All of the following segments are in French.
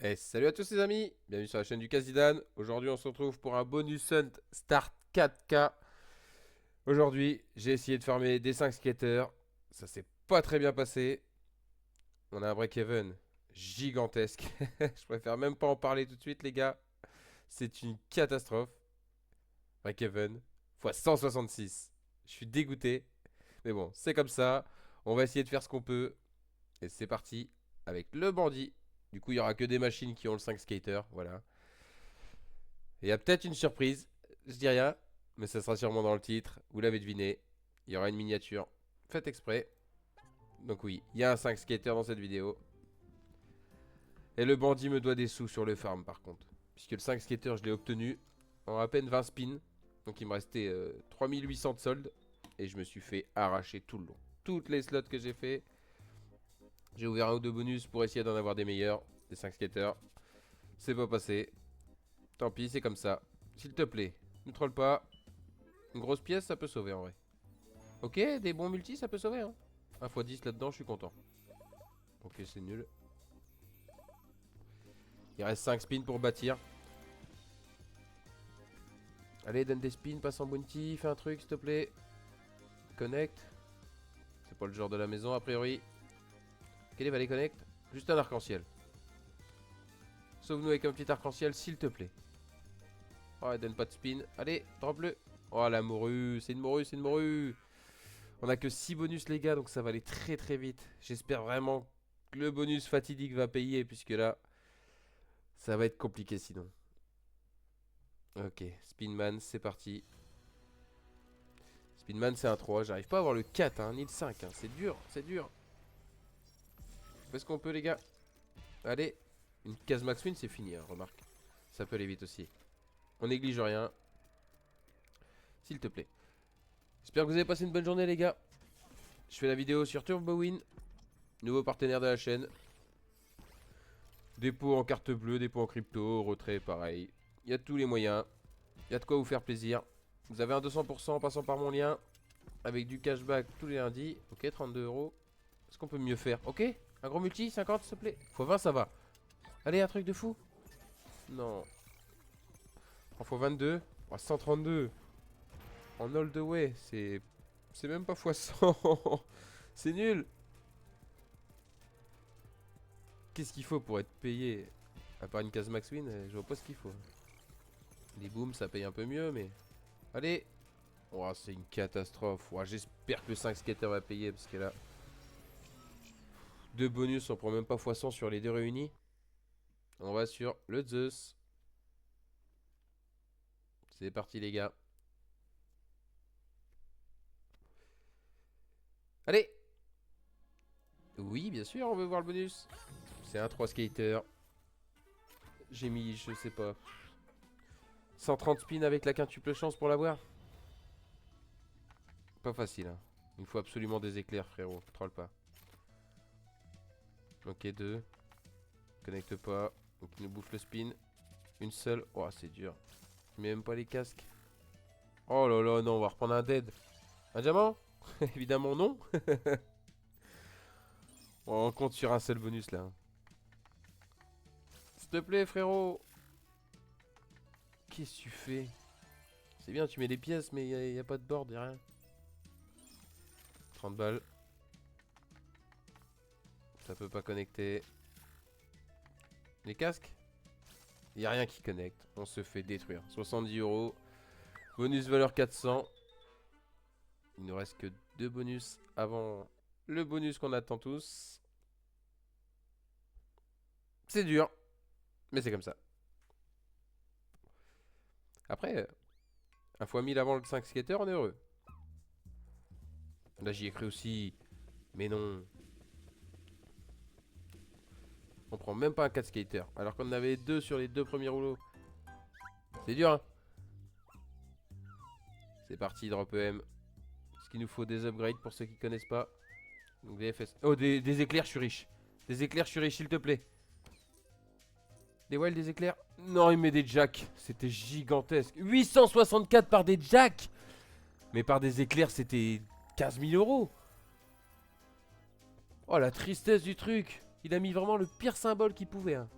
Et salut à tous les amis, bienvenue sur la chaîne du Kazidan. Aujourd'hui on se retrouve pour un bonus hunt start 4K. Aujourd'hui j'ai essayé de farmer des 5 skaters, ça s'est pas très bien passé. On a un break-even gigantesque, je préfère même pas en parler tout de suite les gars. C'est une catastrophe. Break-even x 166. Je suis dégoûté, mais bon c'est comme ça. On va essayer de faire ce qu'on peut. Et c'est parti avec le bandit. Du coup il y aura que des machines qui ont le 5 skater, voilà. Il y a peut-être une surprise, je dis rien, mais ça sera sûrement dans le titre. Vous l'avez deviné, il y aura une miniature faite exprès. Donc oui, il y a un 5 skater dans cette vidéo. Et le bandit me doit des sous sur le farm par contre. Puisque le 5 skater je l'ai obtenu en à peine 20 spins. Donc il me restait 3800 de solde. Et je me suis fait arracher tout le long. Toutes les slots que j'ai fait. J'ai ouvert un ou deux bonus pour essayer d'en avoir des meilleurs. Des 5 skaters. C'est pas passé. Tant pis, c'est comme ça. S'il te plaît, ne troll pas. Une grosse pièce, ça peut sauver en vrai. Ok, des bons multis, ça peut sauver. Hein. 1 x 10 là-dedans, je suis content. Ok, c'est nul. Il reste 5 spins pour bâtir. Allez, donne des spins, passe en bounty, fais un truc, s'il te plaît. Connect. C'est pas le genre de la maison, a priori. Quel va les connect? Juste un arc-en-ciel. Sauve-nous avec un petit arc-en-ciel, s'il te plaît. Oh, elle donne pas de spin. Allez, drop-le. Oh, la morue, c'est une morue, c'est une morue. On a que 6 bonus les gars, donc ça va aller très très vite. J'espère vraiment que le bonus fatidique va payer, puisque là, ça va être compliqué sinon. Ok, Spinman, c'est parti. Spinman, c'est un 3. J'arrive pas à avoir le 4, hein, ni le 5. Hein. C'est dur, c'est dur. On fait ce qu'on peut les gars. Allez, une case max win, c'est fini, hein, remarque. Ça peut aller vite aussi. On néglige rien. S'il te plaît. J'espère que vous avez passé une bonne journée les gars. Je fais la vidéo sur TurboWin, nouveau partenaire de la chaîne. Dépôt en carte bleue, dépôt en crypto, retrait pareil. Il y a tous les moyens. Il y a de quoi vous faire plaisir. Vous avez un 200% en passant par mon lien. Avec du cashback tous les lundis. Ok, 32 €. Est-ce qu'on peut mieux faire? Ok, un gros multi, 50 s'il te plaît. X 20 ça va. Allez, un truc de fou. Non. En x 22. Oh, 132. En all the way. C'est même pas x 100. C'est nul. Qu'est-ce qu'il faut pour être payé? À part une case max win, je vois pas ce qu'il faut. Les booms ça paye un peu mieux mais... Allez. Oh, c'est une catastrophe. Oh, j'espère que le 5 skater va payer parce que là... Deux bonus, on prend même pas x 100 sur les deux réunis. On va sur le Zeus. C'est parti les gars. Allez. Oui bien sûr on veut voir le bonus. C'est un 3 skater. J'ai mis je sais pas 130 spins avec la quintuple chance pour l'avoir. Pas facile hein. Il faut absolument des éclairs frérot. Troll pas. Ok 2. Connecte pas. Donc il nous bouffe le spin. Une seule. Oh c'est dur. Mais même pas les casques. Oh là là non on va reprendre un dead. Un diamant? Évidemment non. On compte sur un seul bonus là. S'il te plaît frérot. Qu'est-ce que tu fais? C'est bien tu mets des pièces mais y a pas de board, y'a rien. 30 balles. Ça peut pas connecter. Les casques? Y a rien qui connecte. On se fait détruire. 70 €. Bonus valeur 400. Il nous reste que 2 bonus avant le bonus qu'on attend tous. C'est dur. Mais c'est comme ça. Après, un fois 1000 avant le 5 skater, on est heureux. Là j'y ai cru aussi. Mais non. On prend même pas un 4 skater. Alors qu'on en avait 2 sur les 2 premiers rouleaux. C'est dur hein. C'est parti, drop EM. Ce qu'il nous faut des upgrades pour ceux qui connaissent pas. Donc des FS. Oh, des éclairs, je suis riche. Des éclairs, je suis riche, s'il te plaît. Des wilds, des éclairs. Non, il met des jacks. C'était gigantesque. 864 par des jacks. Mais par des éclairs, c'était 15 000 €. Oh, la tristesse du truc. Il a mis vraiment le pire symbole qu'il pouvait. Hein.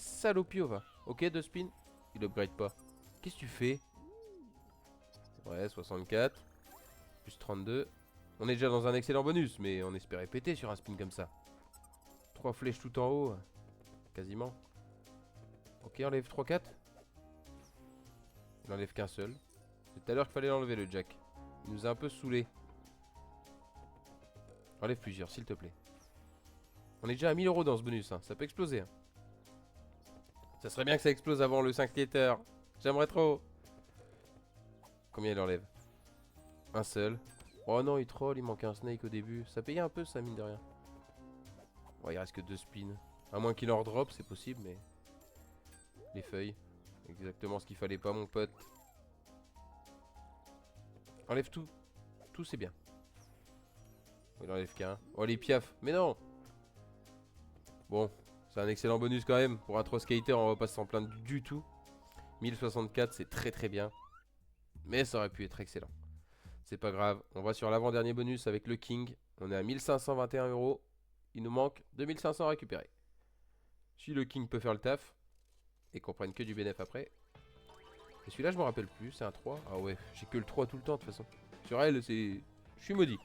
Salopio va. Ok, 2 spins. Il upgrade pas. Qu'est-ce que tu fais? Ouais, 64. Plus 32. On est déjà dans un excellent bonus, mais on espérait péter sur un spin comme ça. 3 flèches tout en haut. Quasiment. Ok, enlève 3-4. Il enlève qu'un seul. C'est tout à l'heure qu'il fallait l'enlever le jack. Il nous a un peu saoulé. Enlève plusieurs, s'il te plaît. On est déjà à 1000 € dans ce bonus, hein. Ça peut exploser. Hein. Ça serait bien que ça explose avant le 5 skater. J'aimerais trop. Combien il enlève? Un seul. Oh non, il troll, il manque un snake au début. Ça payait un peu ça, mine de rien. Ouais, il reste que 2 spins. À moins qu'il en redrop, c'est possible, mais... Les feuilles. Exactement ce qu'il fallait pas, mon pote. Enlève tout. Tout, c'est bien. Il enlève qu'un. Oh, les piafs. Mais non! Bon, c'est un excellent bonus quand même. Pour un 3 skater, on va pas s'en plaindre du tout. 1064, c'est très très bien. Mais ça aurait pu être excellent. C'est pas grave. On va sur l'avant-dernier bonus avec le King. On est à 1521 €. Il nous manque 2500 à récupérer. Si le King peut faire le taf. Et qu'on prenne que du bénéf après. Et celui-là, je me rappelle plus. C'est un 3. Ah ouais, j'ai que le 3 tout le temps de toute façon. Sur elle, c'est... Je suis maudit.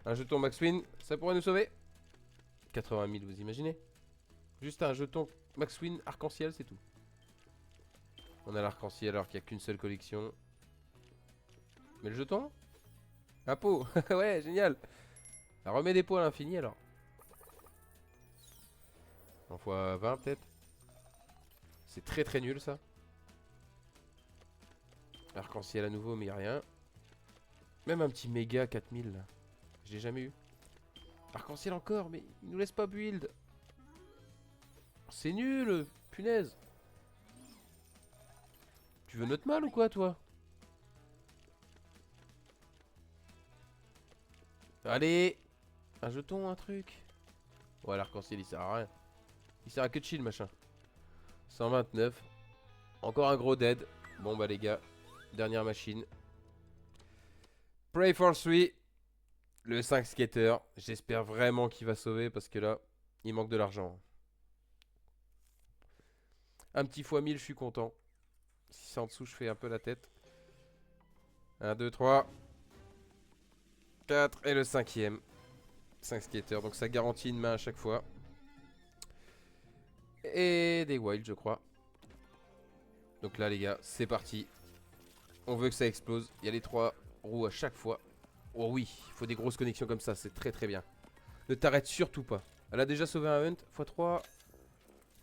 Un jeton Max Win, ça pourrait nous sauver. 80 000, vous imaginez? Juste un jeton Max Win arc-en-ciel, c'est tout. On a l'arc-en-ciel alors qu'il n'y a qu'une seule collection. Mais le jeton? Un pot. Ouais, génial. Ça remet des pots à l'infini alors. En fois 20 peut-être. C'est très très nul ça. Arc-en-ciel à nouveau, mais il n'y a rien. Même un petit méga 4000 là. Je l'ai jamais eu. Arc-en-ciel encore, mais il nous laisse pas build. C'est nul, punaise. Tu veux notre mal ou quoi, toi? Allez. Un jeton, un truc. Ouais, l'arc-en-ciel, il sert à rien. Il sert à que de chill, machin. 129. Encore un gros dead. Bon, bah, les gars. Dernière machine. Pray for 3. Le 5 skater. J'espère vraiment qu'il va sauver parce que là, il manque de l'argent. Un petit x 1000, je suis content. Si c'est en dessous, je fais un peu la tête. 1, 2, 3. 4 et le 5ème. 5 skaters, donc ça garantit une main à chaque fois. Et des wilds, je crois. Donc là, les gars, c'est parti. On veut que ça explose. Il y a les 3 roues à chaque fois. Oh oui, il faut des grosses connexions comme ça, c'est très très bien. Ne t'arrête surtout pas. Elle a déjà sauvé un hunt. x3,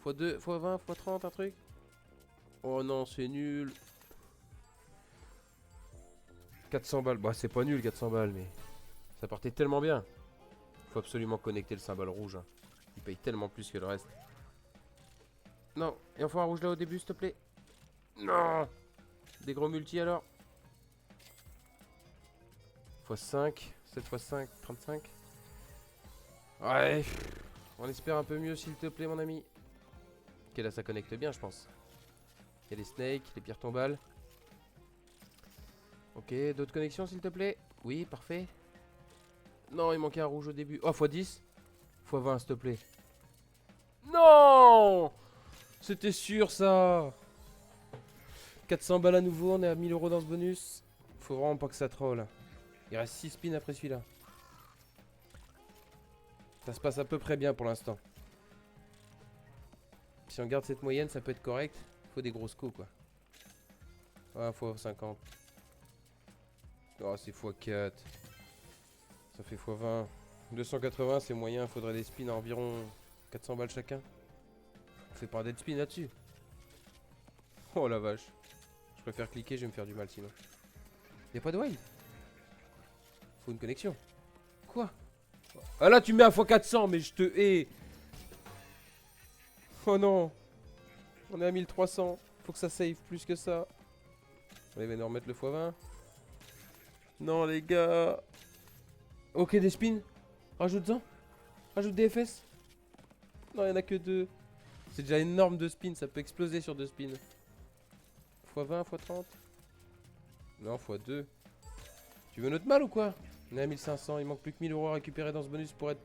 x2, x20, x30, un truc. Oh non, c'est nul. 400 balles. Bah, c'est pas nul, 400 balles, mais ça partait tellement bien. Faut absolument connecter le symbole rouge. Hein. Il paye tellement plus que le reste. Non, et enfin un rouge là au début, s'il te plaît. Non. Des gros multi alors. x5, 7 x 5, 35. Ouais, on espère un peu mieux s'il te plaît mon ami. Ok, là ça connecte bien je pense. Il y a les snakes, les pierres tombales. Ok, d'autres connexions s'il te plaît. Oui, parfait. Non, il manquait un rouge au début. Oh, x10. x20 s'il te plaît. Non. C'était sûr ça. 400 balles à nouveau, on est à 1000 € dans ce bonus. Faut vraiment pas que ça troll. Il reste 6 spins après celui-là. Ça se passe à peu près bien pour l'instant. Si on garde cette moyenne, ça peut être correct. Faut des grosses coups quoi. Ah, x50. Oh, c'est x4. Ça fait x20. 280, c'est moyen. Faudrait des spins à environ 400 balles chacun. On fait pas dead spin là-dessus. Oh la vache. Je préfère cliquer, je vais me faire du mal sinon. Y'a pas de wild. Faut une connexion. Quoi? Ah là tu mets un x400 mais je te hais. Oh non. On est à 1300. Faut que ça save plus que ça. Allez, venez remettre le x20. Non les gars. Ok, des spins. Rajoute-en. Rajoute des FS. Non, il y en a que 2. C'est déjà énorme de spins. Ça peut exploser sur 2 spins. x20, x30. Non, x2. Tu veux notre mal ou quoi? On est à 1500. Il manque plus que 1000 € à récupérer dans ce bonus pour être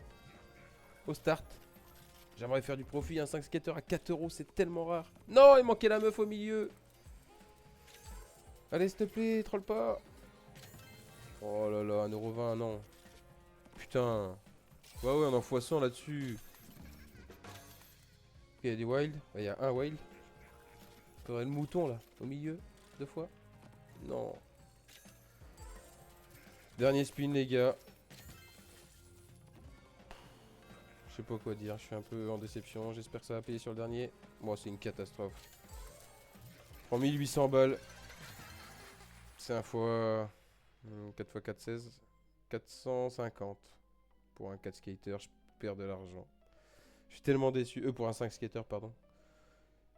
au start. J'aimerais faire du profit, un 5 skater à 4 euros, c'est tellement rare. Non, il manquait la meuf au milieu. Allez, s'il te plaît, troll pas. Oh là là, 1,20€, non. Putain. Bah ouais, on en fout 100 là-dessus. Ok, il y a des wild. Il y a un wild. Faudrait le mouton là, au milieu, 2 fois. Non. Dernier spin, les gars. Je sais pas quoi dire, je suis un peu en déception. J'espère que ça va payer sur le dernier. Moi, c'est une catastrophe. 3800 balles. C'est un fois 4 x 4, 16. 450 pour un 4 skater. Je perds de l'argent. Je suis tellement déçu. Pour un 5 skater, pardon.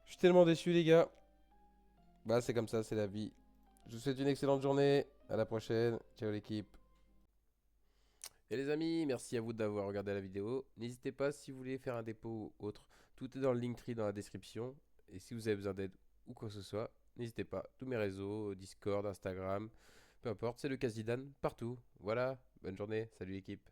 Je suis tellement déçu, les gars. Bah, c'est comme ça, c'est la vie. Je vous souhaite une excellente journée. À la prochaine. Ciao, l'équipe. Et les amis, merci à vous d'avoir regardé la vidéo. N'hésitez pas si vous voulez faire un dépôt ou autre. Tout est dans le Linktree dans la description. Et si vous avez besoin d'aide ou quoi que ce soit, n'hésitez pas. Tous mes réseaux, Discord, Instagram, peu importe, c'est le Kazidan partout. Voilà, bonne journée, salut l'équipe.